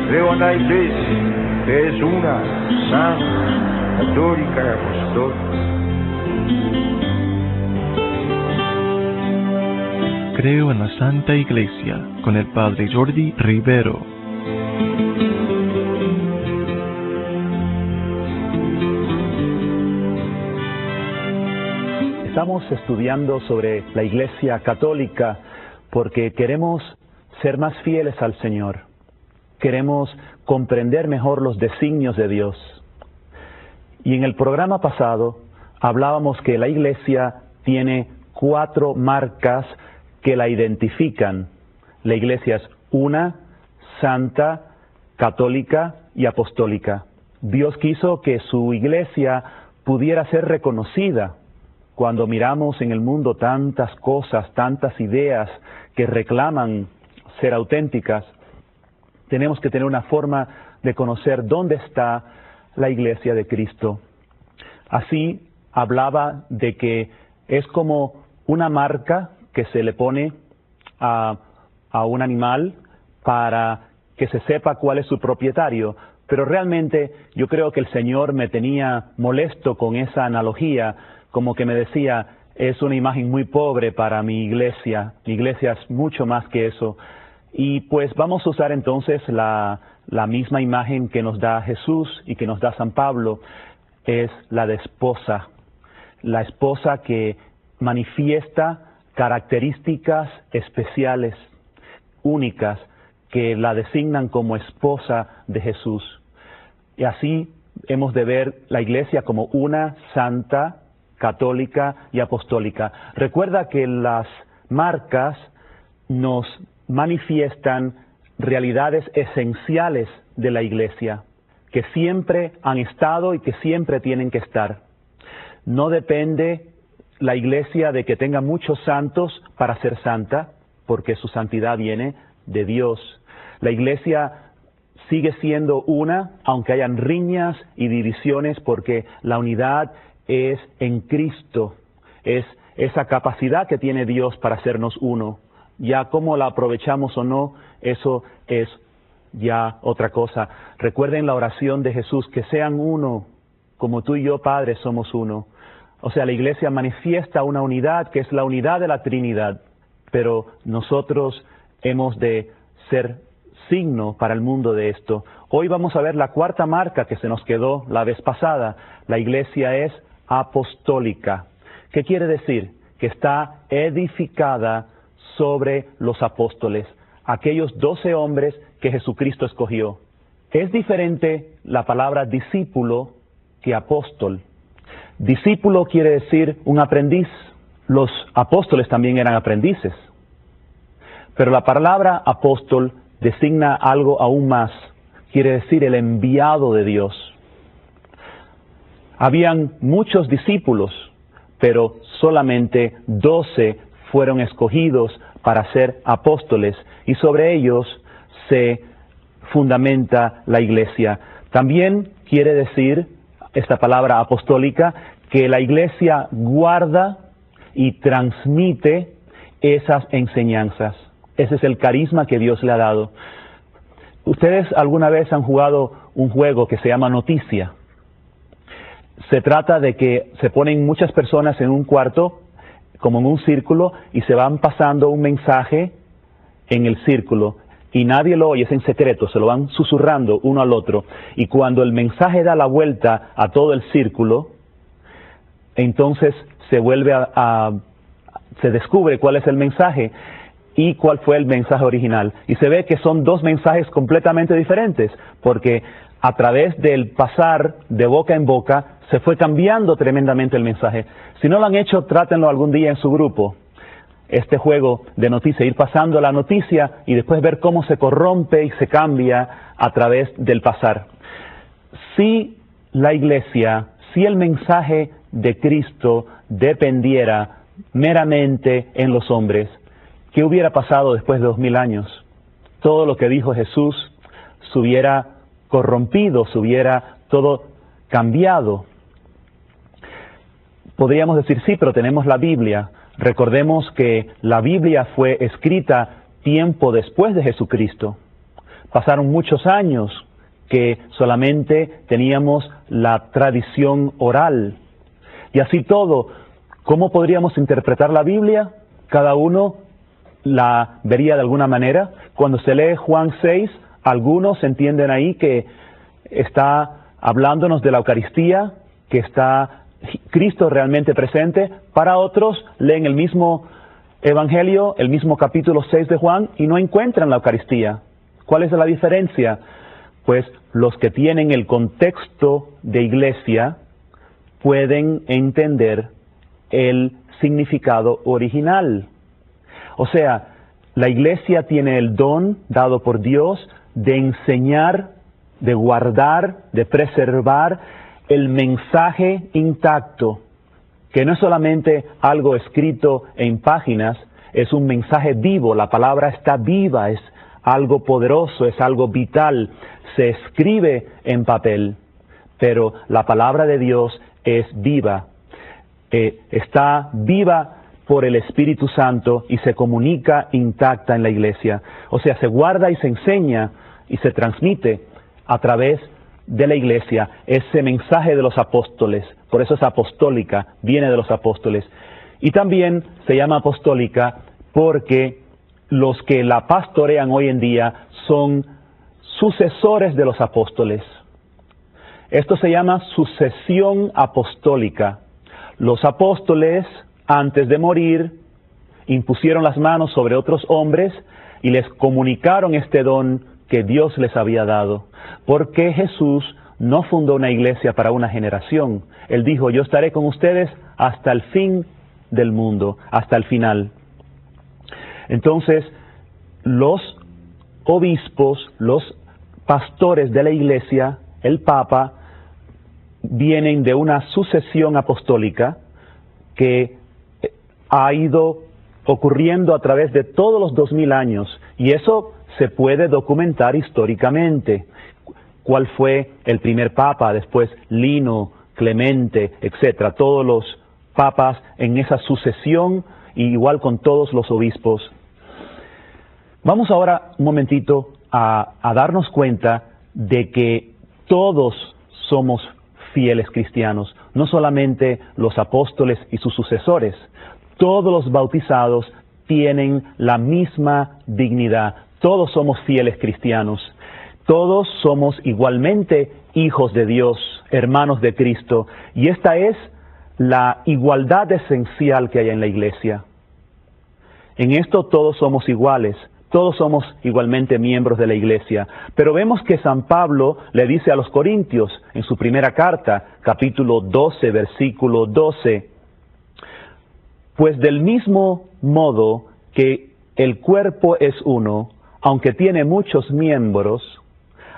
Creo en la Iglesia, que es una, santa, católica y apostólica. Creo en la Santa Iglesia, con el Padre Jordi Rivero. Estamos estudiando sobre la Iglesia Católica porque queremos ser más fieles al Señor. Queremos comprender mejor los designios de Dios. Y en el programa pasado hablábamos que la Iglesia tiene 4 marcas que la identifican. La Iglesia es una, santa, católica y apostólica. Dios quiso que su Iglesia pudiera ser reconocida. Cuando miramos en el mundo tantas cosas, tantas ideas que reclaman ser auténticas, tenemos que tener una forma de conocer dónde está la Iglesia de Cristo. Así hablaba de que es como una marca que se le pone a un animal para que se sepa cuál es su propietario. Pero realmente yo creo que el Señor me tenía molesto con esa analogía, como que me decía, es una imagen muy pobre para mi iglesia es mucho más que eso. Y pues vamos a usar entonces la misma imagen que nos da Jesús y que nos da San Pablo, es la de esposa. La esposa que manifiesta características especiales, únicas, que la designan como esposa de Jesús. Y así hemos de ver la Iglesia como una, santa, católica y apostólica. Recuerda que las marcas nos manifiestan realidades esenciales de la Iglesia, que siempre han estado y que siempre tienen que estar. No depende la Iglesia de que tenga muchos santos para ser santa, porque su santidad viene de Dios. La Iglesia sigue siendo una, aunque hayan riñas y divisiones, porque la unidad es en Cristo, es esa capacidad que tiene Dios para hacernos uno. Ya cómo la aprovechamos o no, eso es ya otra cosa. Recuerden la oración de Jesús, que sean uno, como tú y yo, Padre, somos uno. O sea, la Iglesia manifiesta una unidad que es la unidad de la Trinidad, pero nosotros hemos de ser signo para el mundo de esto. Hoy vamos a ver la 4ª marca que se nos quedó la vez pasada. La Iglesia es apostólica. ¿Qué quiere decir? Que está edificada sobre los apóstoles, aquellos 12 hombres que Jesucristo escogió. Es diferente la palabra discípulo que apóstol. Discípulo quiere decir un aprendiz. Los apóstoles también eran aprendices. Pero la palabra apóstol designa algo aún más. Quiere decir el enviado de Dios. Habían muchos discípulos, pero solamente 12 fueron escogidos para ser apóstoles, y sobre ellos se fundamenta la Iglesia. También quiere decir esta palabra apostólica que la Iglesia guarda y transmite esas enseñanzas. Ese es el carisma que Dios le ha dado. ¿Ustedes alguna vez han jugado un juego que se llama Noticia? Se trata de que se ponen muchas personas en un cuarto, como en un círculo, y se van pasando un mensaje en el círculo, y nadie lo oye, es en secreto, se lo van susurrando uno al otro, y cuando el mensaje da la vuelta a todo el círculo, entonces se vuelve se descubre cuál es el mensaje y cuál fue el mensaje original, y se ve que son 2 mensajes completamente diferentes, porque a través del pasar de boca en boca se fue cambiando tremendamente el mensaje. Si no lo han hecho, trátenlo algún día en su grupo. Este juego de noticia, ir pasando la noticia y después ver cómo se corrompe y se cambia a través del pasar. Si la Iglesia, si el mensaje de Cristo dependiera meramente en los hombres, ¿qué hubiera pasado después de 2000 años? Todo lo que dijo Jesús se hubiera corrompido, se hubiera todo cambiado. Podríamos decir, sí, pero tenemos la Biblia. Recordemos que la Biblia fue escrita tiempo después de Jesucristo. Pasaron muchos años que solamente teníamos la tradición oral. Y así todo, ¿cómo podríamos interpretar la Biblia? Cada uno la vería de alguna manera. Cuando se lee Juan 6, algunos entienden ahí que está hablándonos de la Eucaristía, que está Cristo realmente presente. Para otros leen el mismo Evangelio, el mismo capítulo 6 de Juan, y no encuentran la Eucaristía. ¿Cuál es la diferencia? Pues los que tienen el contexto de iglesia pueden entender el significado original. O sea, la iglesia tiene el don dado por Dios de enseñar, de guardar, de preservar el mensaje intacto, que no es solamente algo escrito en páginas, es un mensaje vivo, la palabra está viva, es algo poderoso, es algo vital, se escribe en papel, pero la palabra de Dios es viva, está viva por el Espíritu Santo y se comunica intacta en la iglesia. O sea, se guarda y se enseña y se transmite a través de la iglesia ese mensaje de los apóstoles. Por eso es apostólica, viene de los apóstoles. Y también se llama apostólica porque los que la pastorean hoy en día son sucesores de los apóstoles. Esto se llama sucesión apostólica. Los apóstoles, antes de morir, impusieron las manos sobre otros hombres y les comunicaron este don que Dios les había dado. Porque Jesús no fundó una iglesia para una generación. Él dijo, yo estaré con ustedes hasta el fin del mundo, hasta el final. Entonces, los obispos, los pastores de la iglesia, el Papa, vienen de una sucesión apostólica que ha ido ocurriendo a través de todos los 2000 años, y eso se puede documentar históricamente. ¿Cuál fue el primer papa? Después Lino, Clemente, etcétera. Todos los papas en esa sucesión, y igual con todos los obispos. Vamos ahora un momentito a darnos cuenta de que todos somos fieles cristianos, no solamente los apóstoles y sus sucesores. Todos los bautizados tienen la misma dignidad. Todos somos fieles cristianos. Todos somos igualmente hijos de Dios, hermanos de Cristo. Y esta es la igualdad esencial que hay en la iglesia. En esto todos somos iguales. Todos somos igualmente miembros de la iglesia. Pero vemos que San Pablo le dice a los Corintios en su primera carta, capítulo 12, versículo 12, pues del mismo modo que el cuerpo es uno, aunque tiene muchos miembros,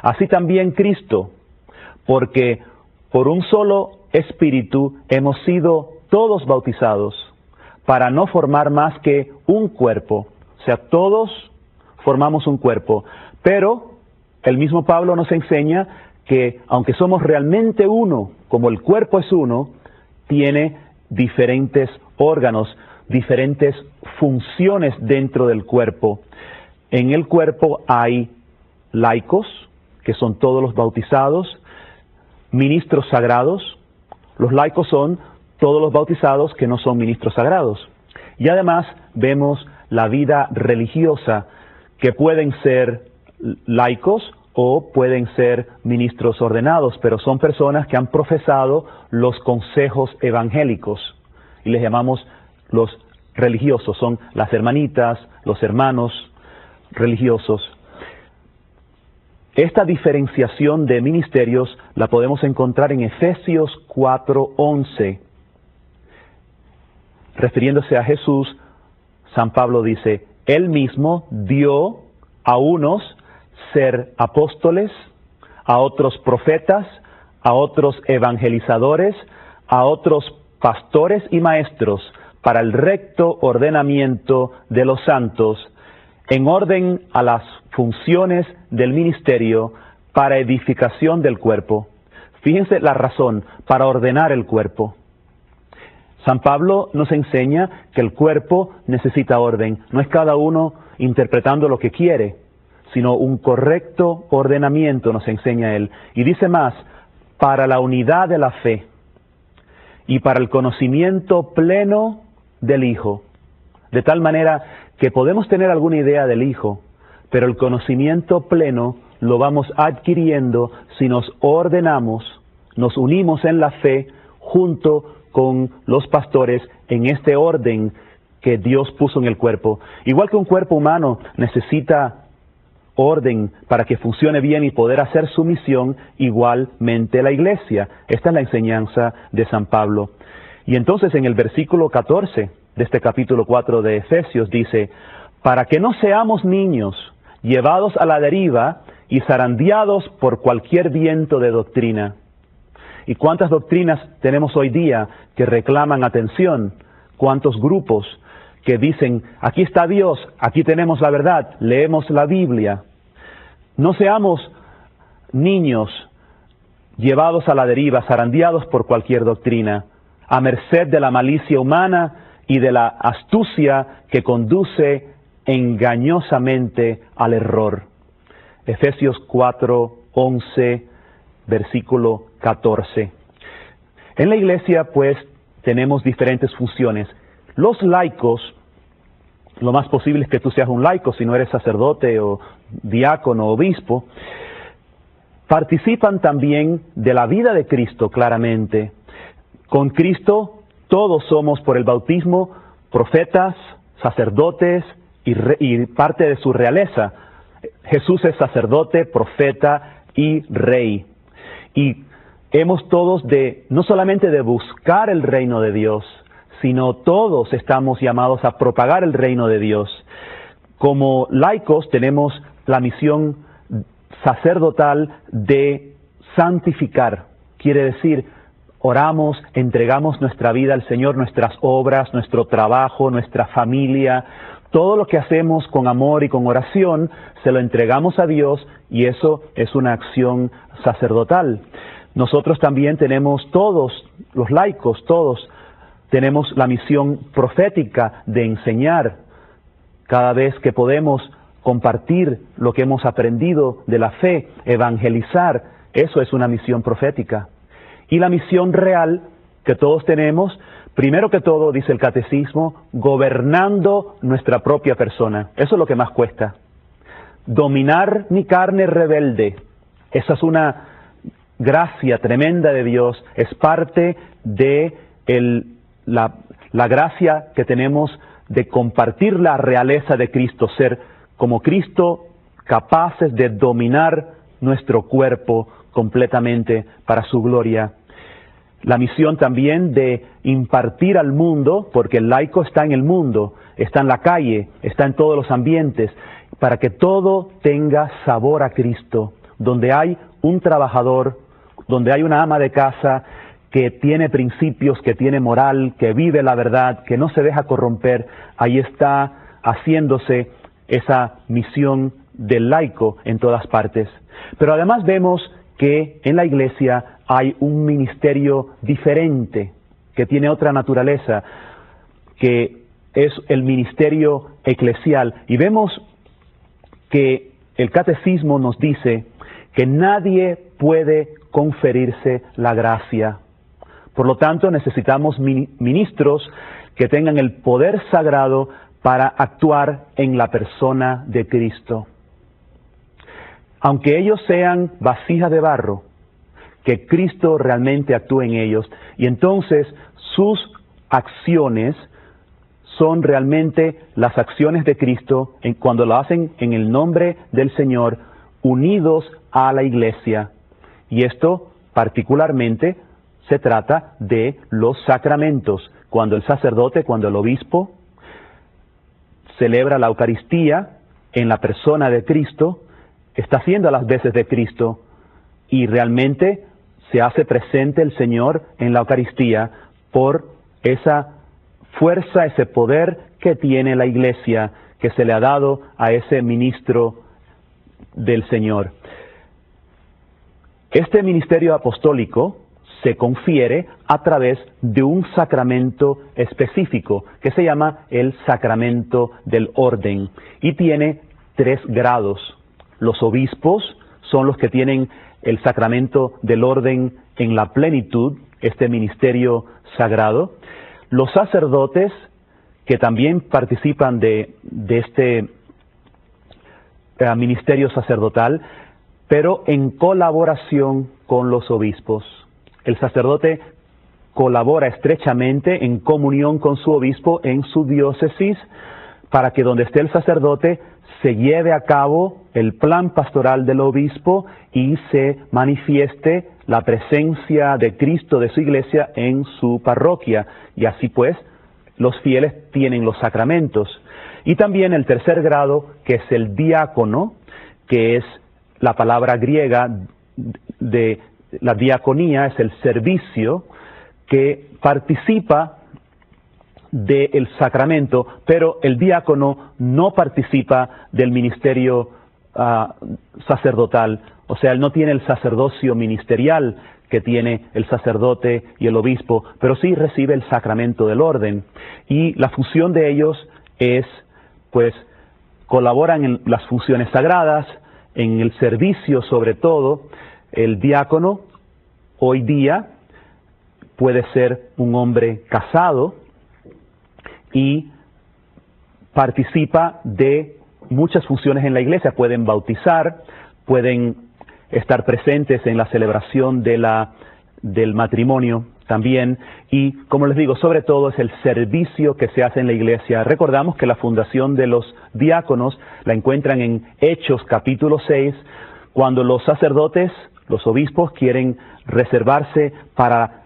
así también Cristo, porque por un solo espíritu hemos sido todos bautizados, para no formar más que un cuerpo. O sea, todos formamos un cuerpo. Pero el mismo Pablo nos enseña que aunque somos realmente uno, como el cuerpo es uno, tiene diferentes órganos, diferentes funciones dentro del cuerpo. En el cuerpo hay laicos, que son todos los bautizados, ministros sagrados. Los laicos son todos los bautizados que no son ministros sagrados. Y además vemos la vida religiosa, que pueden ser laicos o pueden ser ministros ordenados, pero son personas que han profesado los consejos evangélicos y les llamamos los religiosos, son las hermanitas, los hermanos religiosos. Esta diferenciación de ministerios la podemos encontrar en Efesios 4:11. Refiriéndose a Jesús, San Pablo dice, Él mismo dio a unos ser apóstoles, a otros profetas, a otros evangelizadores, a otros pastores y maestros, para el recto ordenamiento de los santos, en orden a las funciones del ministerio para edificación del cuerpo. Fíjense la razón, para ordenar el cuerpo. San Pablo nos enseña que el cuerpo necesita orden. No es cada uno interpretando lo que quiere, sino un correcto ordenamiento nos enseña él. Y dice más, para la unidad de la fe y para el conocimiento pleno del Hijo. De tal manera que podemos tener alguna idea del Hijo, pero el conocimiento pleno lo vamos adquiriendo si nos ordenamos, nos unimos en la fe junto con los pastores en este orden que Dios puso en el cuerpo. Igual que un cuerpo humano necesita orden para que funcione bien y poder hacer su misión, igualmente la iglesia. Esta es la enseñanza de San Pablo. Y entonces en el versículo 14 de este capítulo 4 de Efesios dice, para que no seamos niños llevados a la deriva y zarandeados por cualquier viento de doctrina. ¿Y cuántas doctrinas tenemos hoy día que reclaman atención? ¿Cuántos grupos que dicen, aquí está Dios, aquí tenemos la verdad, leemos la Biblia? No seamos niños llevados a la deriva, zarandeados por cualquier doctrina, a merced de la malicia humana y de la astucia que conduce engañosamente al error. Efesios 4, 11, versículo 14. En la iglesia, pues, tenemos diferentes funciones. Los laicos, lo más posible es que tú seas un laico si no eres sacerdote o diácono o obispo, participan también de la vida de Cristo claramente. Con Cristo todos somos por el bautismo profetas, sacerdotes y parte de su realeza. Jesús es sacerdote, profeta y rey. Y hemos todos no solamente de buscar el reino de Dios, sino todos estamos llamados a propagar el reino de Dios. Como laicos tenemos la misión sacerdotal de santificar. Quiere decir, oramos, entregamos nuestra vida al Señor, nuestras obras, nuestro trabajo, nuestra familia, todo lo que hacemos con amor y con oración, se lo entregamos a Dios y eso es una acción sacerdotal. Nosotros también tenemos todos, los laicos, todos, tenemos la misión profética de enseñar. Cada vez que podemos compartir lo que hemos aprendido de la fe, evangelizar, eso es una misión profética. Y la misión real que todos tenemos, primero que todo, dice el catecismo, gobernando nuestra propia persona. Eso es lo que más cuesta. Dominar mi carne rebelde. Esa es una gracia tremenda de Dios. Es parte de la gracia que tenemos de compartir la realeza de Cristo, ser como Cristo capaces de dominar nuestro cuerpo completamente para su gloria. La misión también de impartir al mundo, porque el laico está en el mundo, está en la calle, está en todos los ambientes, para que todo tenga sabor a Cristo, donde hay un trabajador, donde hay una ama de casa que tiene principios, que tiene moral, que vive la verdad, que no se deja corromper, ahí está haciéndose esa misión del laico en todas partes. Pero además vemos que en la iglesia hay un ministerio diferente, que tiene otra naturaleza, que es el ministerio eclesial. Y vemos que el catecismo nos dice que nadie puede conferirse la gracia. Por lo tanto, necesitamos ministros que tengan el poder sagrado para actuar en la persona de Cristo. Aunque ellos sean vasijas de barro, que Cristo realmente actúe en ellos. Y entonces sus acciones son realmente las acciones de Cristo cuando lo hacen en el nombre del Señor, unidos a la iglesia. Y esto particularmente se trata de los sacramentos. Cuando el sacerdote, cuando el obispo celebra la Eucaristía en la persona de Cristo, está haciendo las veces de Cristo y realmente se hace presente el Señor en la Eucaristía por esa fuerza, ese poder que tiene la Iglesia, que se le ha dado a ese ministro del Señor. Este ministerio apostólico se confiere a través de un sacramento específico que se llama el sacramento del orden y tiene 3 grados. Los obispos son los que tienen el sacramento del orden en la plenitud, este ministerio sagrado. Los sacerdotes, que también participan de este ministerio sacerdotal, pero en colaboración con los obispos. El sacerdote colabora estrechamente en comunión con su obispo en su diócesis para que donde esté el sacerdote se lleve a cabo el plan pastoral del obispo y se manifieste la presencia de Cristo, de su iglesia, en su parroquia. Y así pues, los fieles tienen los sacramentos. Y también el 3er grado, que es el diácono, que es la palabra griega de la diaconía, es el servicio que participa del sacramento, pero el diácono no participa del ministerio sacerdotal, o sea, él no tiene el sacerdocio ministerial que tiene el sacerdote y el obispo, pero sí recibe el sacramento del orden. Y la función de ellos es, pues, colaboran en las funciones sagradas, en el servicio sobre todo. El diácono hoy día puede ser un hombre casado y participa de muchas funciones en la iglesia. Pueden bautizar, pueden estar presentes en la celebración del matrimonio también. Y como les digo, sobre todo es el servicio que se hace en la iglesia. Recordamos que la fundación de los diáconos la encuentran en Hechos capítulo 6, cuando los sacerdotes, los obispos, quieren reservarse para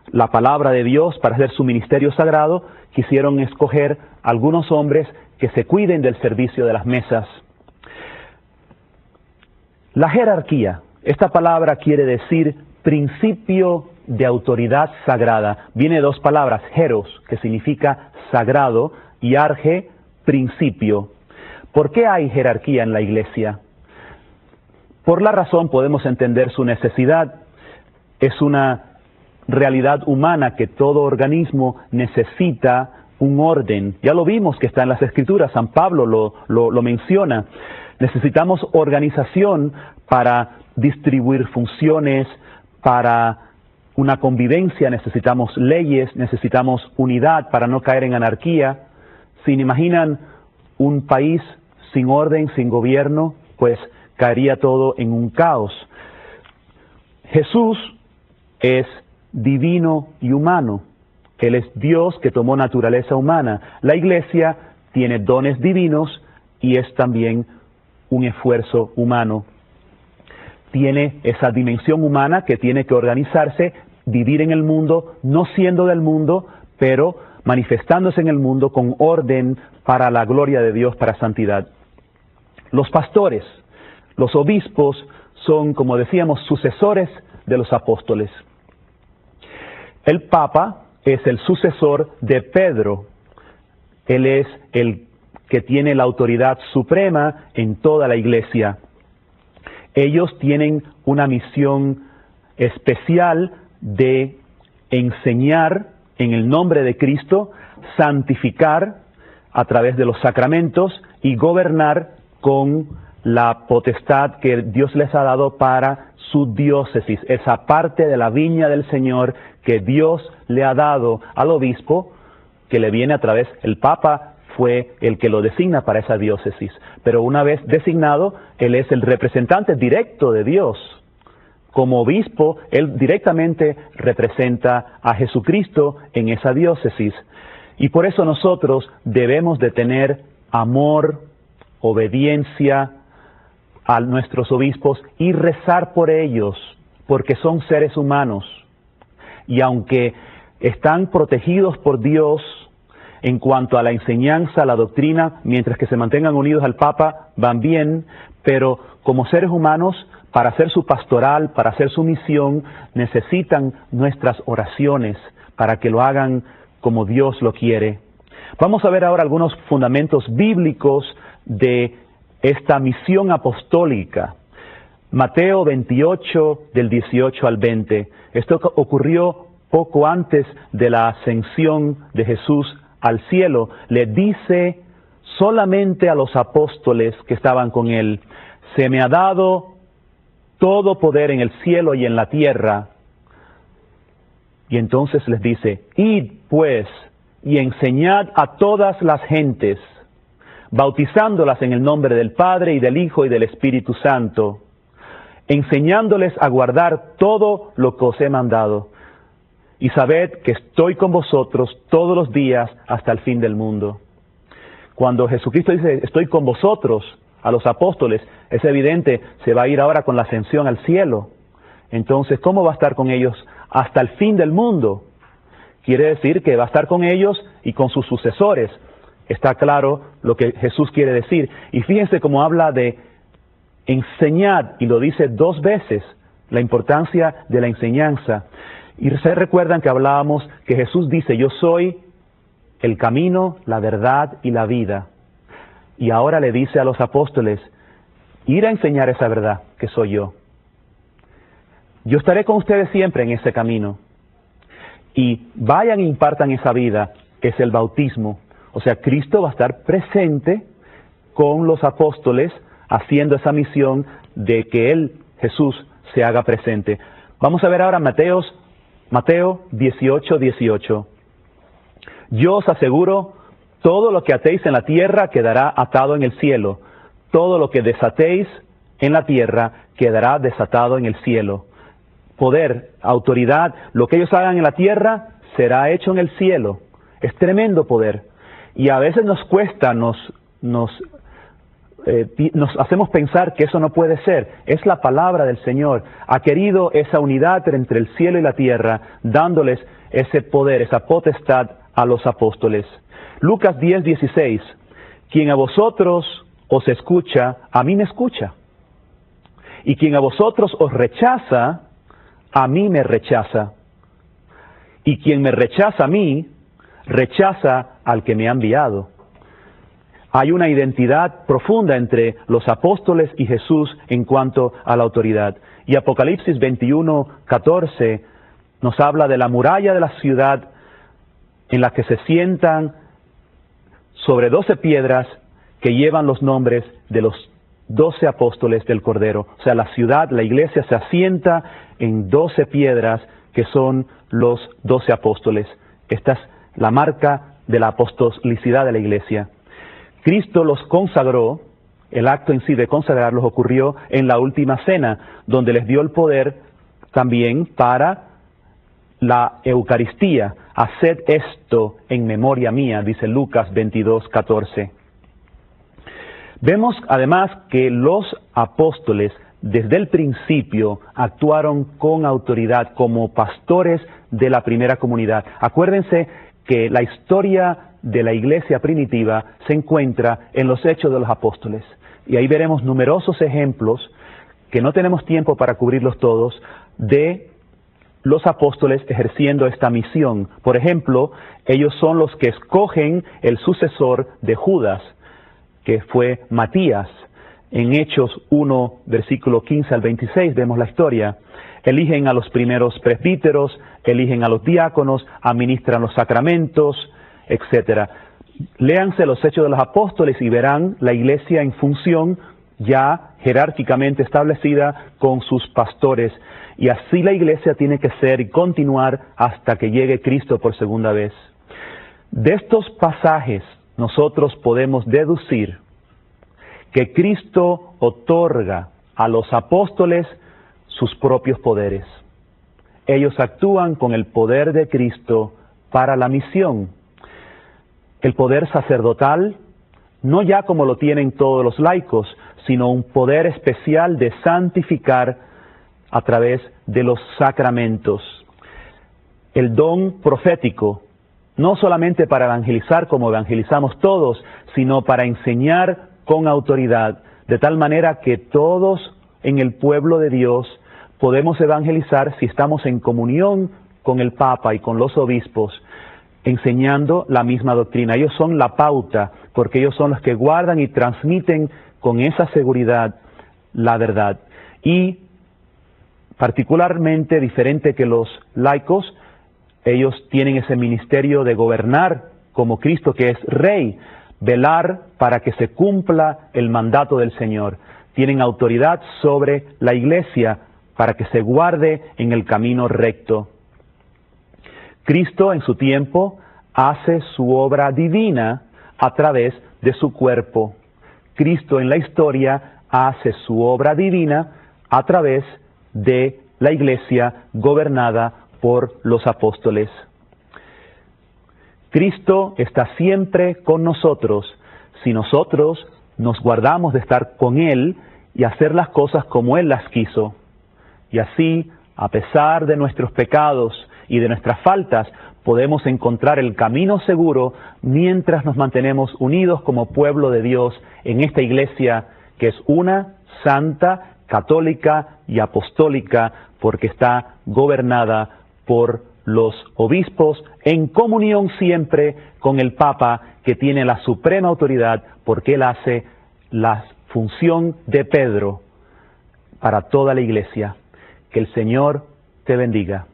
la palabra de Dios, para hacer su ministerio sagrado, quisieron escoger algunos hombres que se cuiden del servicio de las mesas. La jerarquía, esta palabra quiere decir principio de autoridad sagrada. Viene de 2 palabras, jeros, que significa sagrado, y arge, principio. ¿Por qué hay jerarquía en la iglesia? Por la razón podemos entender su necesidad. Es una realidad humana que todo organismo necesita un orden. Ya lo vimos que está en las Escrituras, San Pablo lo menciona. Necesitamos organización para distribuir funciones, para una convivencia, necesitamos leyes, necesitamos unidad para no caer en anarquía. Si imaginan un país sin orden, sin gobierno, pues caería todo en un caos. Jesús es divino y humano. Él es Dios que tomó naturaleza humana. La iglesia tiene dones divinos y es también un esfuerzo humano. Tiene esa dimensión humana que tiene que organizarse, vivir en el mundo, no siendo del mundo, pero manifestándose en el mundo con orden para la gloria de Dios, para santidad. Los pastores, los obispos son, como decíamos, sucesores de los apóstoles. El Papa es el sucesor de Pedro. Él es el que tiene la autoridad suprema en toda la iglesia. Ellos tienen una misión especial de enseñar en el nombre de Cristo, santificar a través de los sacramentos y gobernar con la potestad que Dios les ha dado para su diócesis, esa parte de la viña del Señor que Dios le ha dado al obispo, que le viene a través, el Papa fue el que lo designa para esa diócesis, pero una vez designado, él es el representante directo de Dios. Como obispo, él directamente representa a Jesucristo en esa diócesis. Y por eso nosotros debemos de tener amor, obediencia a nuestros obispos y rezar por ellos, porque son seres humanos. Y aunque están protegidos por Dios en cuanto a la enseñanza, a la doctrina, mientras que se mantengan unidos al Papa, van bien, pero como seres humanos, para hacer su pastoral, para hacer su misión, necesitan nuestras oraciones para que lo hagan como Dios lo quiere. Vamos a ver ahora algunos fundamentos bíblicos de esta misión apostólica. Mateo 28, del 18 al 20. Esto ocurrió poco antes de la ascensión de Jesús al cielo. Le dice solamente a los apóstoles que estaban con él: se me ha dado todo poder en el cielo y en la tierra. Y entonces les dice: id pues y enseñad a todas las gentes, bautizándolas en el nombre del Padre y del Hijo y del Espíritu Santo, enseñándoles a guardar todo lo que os he mandado. Y sabed que estoy con vosotros todos los días hasta el fin del mundo. Cuando Jesucristo dice estoy con vosotros, a los apóstoles, es evidente, se va a ir ahora con la ascensión al cielo. Entonces, ¿cómo va a estar con ellos hasta el fin del mundo? Quiere decir que va a estar con ellos y con sus sucesores. Está claro lo que Jesús quiere decir. Y fíjense cómo habla de enseñar, y lo dice 2 veces, la importancia de la enseñanza. Y se recuerdan que hablábamos que Jesús dice: yo soy el camino, la verdad y la vida. Y ahora le dice a los apóstoles: ir a enseñar esa verdad que soy yo. Yo estaré con ustedes siempre en ese camino. Y vayan e impartan esa vida, que es el bautismo. O sea, Cristo va a estar presente con los apóstoles, haciendo esa misión de que Él, Jesús, se haga presente. Vamos a ver ahora Mateo 18, 18. Yo os aseguro, todo lo que atéis en la tierra quedará atado en el cielo. Todo lo que desatéis en la tierra quedará desatado en el cielo. Poder, autoridad, lo que ellos hagan en la tierra será hecho en el cielo. Es tremendo poder. Y a veces nos cuesta, nos hacemos pensar que eso no puede ser. Es la palabra del Señor. Ha querido esa unidad entre el cielo y la tierra, dándoles ese poder, esa potestad a los apóstoles. Lucas 10, 16. Quien a vosotros os escucha, a mí me escucha. Y quien a vosotros os rechaza, a mí me rechaza. Y quien me rechaza a mí, rechaza al que me ha enviado. Hay una identidad profunda entre los apóstoles y Jesús en cuanto a la autoridad. Y Apocalipsis 21, 14 nos habla de la muralla de la ciudad en la que se sientan sobre 12 piedras que llevan los nombres de los 12 apóstoles del Cordero. O sea, la ciudad, la iglesia se asienta en 12 piedras que son los 12 apóstoles. Esta es la marca de la apostolicidad de la iglesia. Cristo los consagró. El acto en sí de consagrarlos ocurrió en la última cena, donde les dio el poder también para la Eucaristía. Haced esto en memoria mía, dice Lucas 22, 14. Vemos además que los apóstoles desde el principio actuaron con autoridad como pastores de la primera comunidad. Acuérdense que la historia de la iglesia primitiva se encuentra en los Hechos de los Apóstoles. Y ahí veremos numerosos ejemplos, que no tenemos tiempo para cubrirlos todos, de los apóstoles ejerciendo esta misión. Por ejemplo, ellos son los que escogen el sucesor de Judas, que fue Matías. En Hechos 1, versículo 15 al 26, vemos la historia. Eligen a los primeros presbíteros, eligen a los diáconos, administran los sacramentos, etc. Léanse los Hechos de los Apóstoles y verán la iglesia en función ya jerárquicamente establecida con sus pastores. Y así la iglesia tiene que ser y continuar hasta que llegue Cristo por segunda vez. De estos pasajes nosotros podemos deducir que Cristo otorga a los apóstoles sus propios poderes. Ellos actúan con el poder de Cristo para la misión. El poder sacerdotal, no ya como lo tienen todos los laicos, sino un poder especial de santificar a través de los sacramentos. El don profético, no solamente para evangelizar como evangelizamos todos, sino para enseñar con autoridad, de tal manera que todos en el pueblo de Dios podemos evangelizar si estamos en comunión con el Papa y con los obispos, enseñando la misma doctrina. Ellos son la pauta, porque ellos son los que guardan y transmiten con esa seguridad la verdad. y particularmente diferente que los laicos, ellos tienen ese ministerio de gobernar como Cristo, que es Rey, velar para que se cumpla el mandato del Señor. Tienen autoridad sobre la Iglesia para que se guarde en el camino recto. Cristo en su tiempo hace su obra divina a través de su cuerpo. Cristo en la historia hace su obra divina a través de la Iglesia gobernada por los apóstoles. Cristo está siempre con nosotros si nosotros nos guardamos de estar con Él y hacer las cosas como Él las quiso. Y así, a pesar de nuestros pecados y de nuestras faltas, podemos encontrar el camino seguro mientras nos mantenemos unidos como pueblo de Dios en esta iglesia que es una, santa, católica y apostólica, porque está gobernada por los obispos en comunión siempre con el Papa, que tiene la suprema autoridad porque él hace la función de Pedro para toda la iglesia. Que el Señor te bendiga.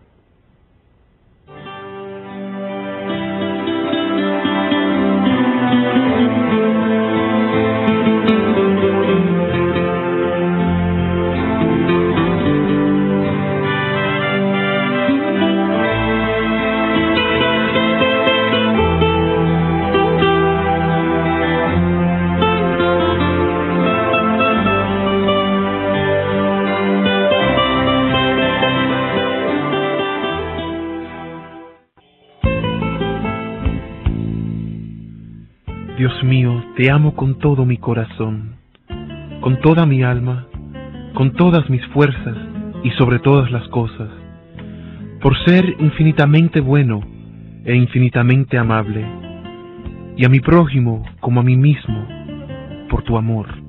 Dios mío, te amo con todo mi corazón, con toda mi alma, con todas mis fuerzas y sobre todas las cosas, por ser infinitamente bueno e infinitamente amable, y a mi prójimo como a mí mismo, por tu amor.